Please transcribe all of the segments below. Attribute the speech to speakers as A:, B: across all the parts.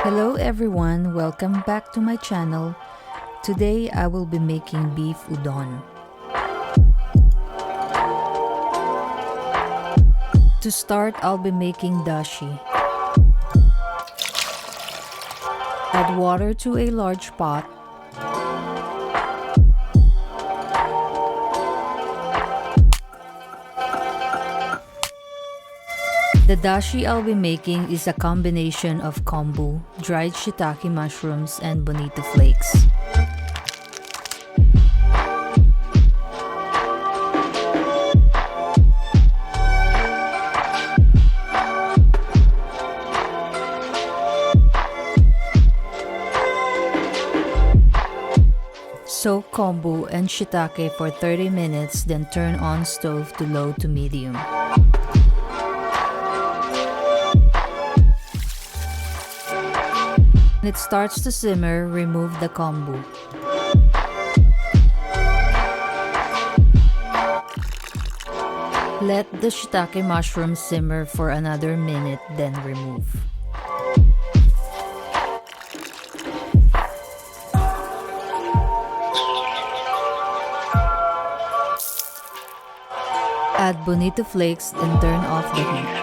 A: Hello everyone, welcome back to my channel. Today I will be making beef udon. To start, I'll be making dashi. Add water to a large pot. The dashi I'll be making is a combination of kombu, dried shiitake mushrooms, and bonito flakes. Soak kombu and shiitake for 30 minutes, then turn on stove to low to medium. When it starts to simmer, remove the kombu. Let the shiitake mushrooms simmer for another minute, then remove. Add bonito flakes and turn off the heat.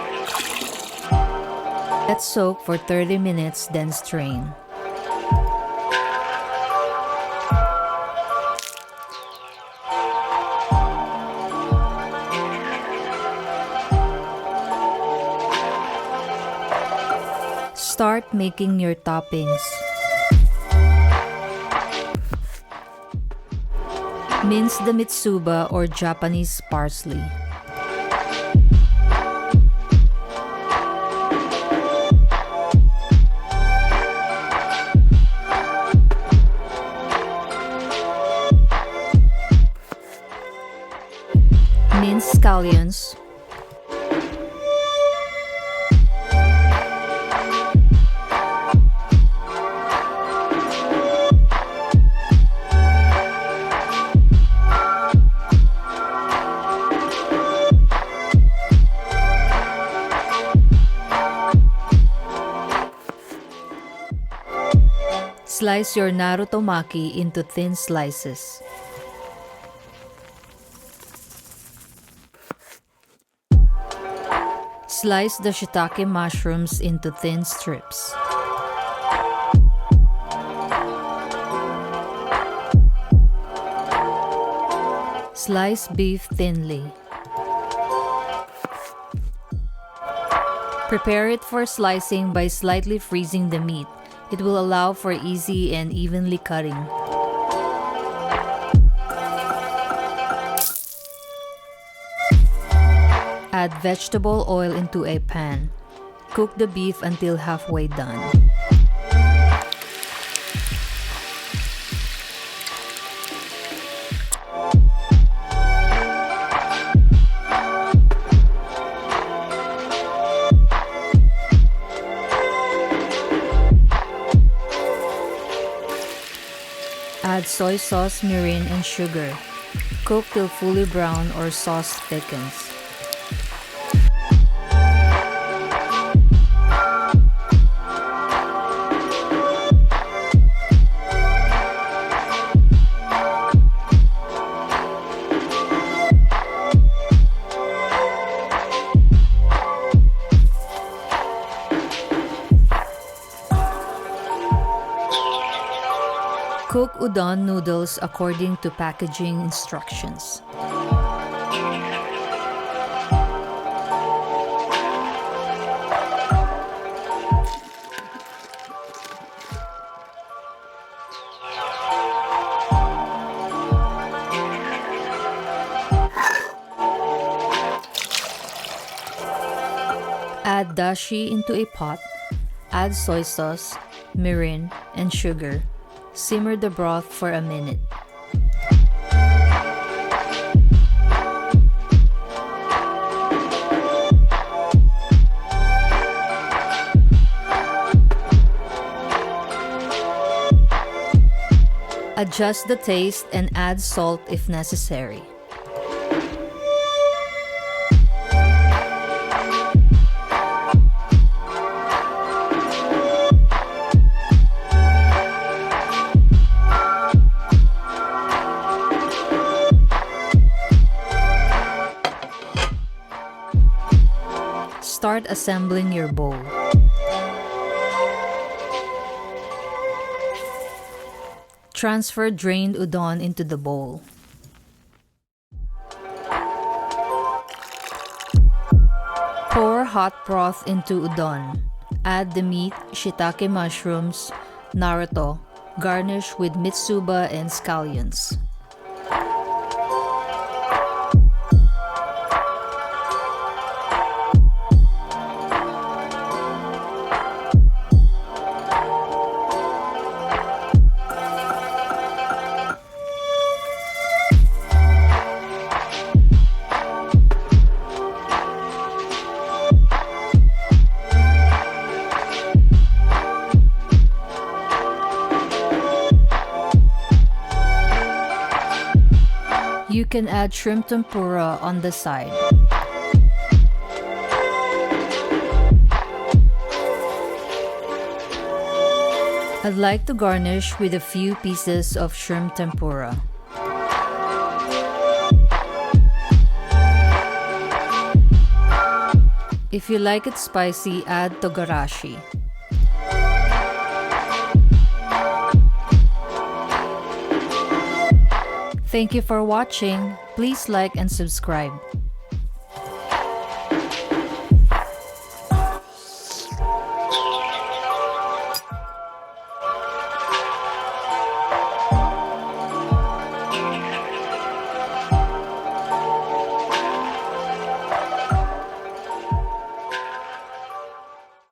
A: Let soak for 30 minutes, then strain. Start making your toppings. Mince the Mitsuba or Japanese parsley. Mince scallions. Slice your Narutomaki into thin slices. Slice the shiitake mushrooms into thin strips. Slice beef thinly. Prepare it for slicing by slightly freezing the meat. It will allow for easy and evenly cutting. Add vegetable oil into a pan. Cook the beef until halfway done. Add soy sauce, mirin, and sugar. Cook till fully brown or sauce thickens. Cook udon noodles according to packaging instructions. Add dashi into a pot. Add soy sauce, mirin, and sugar. Simmer the broth for a minute. Adjust the taste and add salt if necessary. assembling your bowl. Transfer drained udon into the bowl. Pour hot broth into udon. Add the meat, shiitake mushrooms, Naruto. Garnish with Mitsuba and scallions. You can add shrimp tempura on the side. I'd like to garnish with a few pieces of shrimp tempura. If you like it spicy, add Togarashi. Thank you for watching. Please like and subscribe.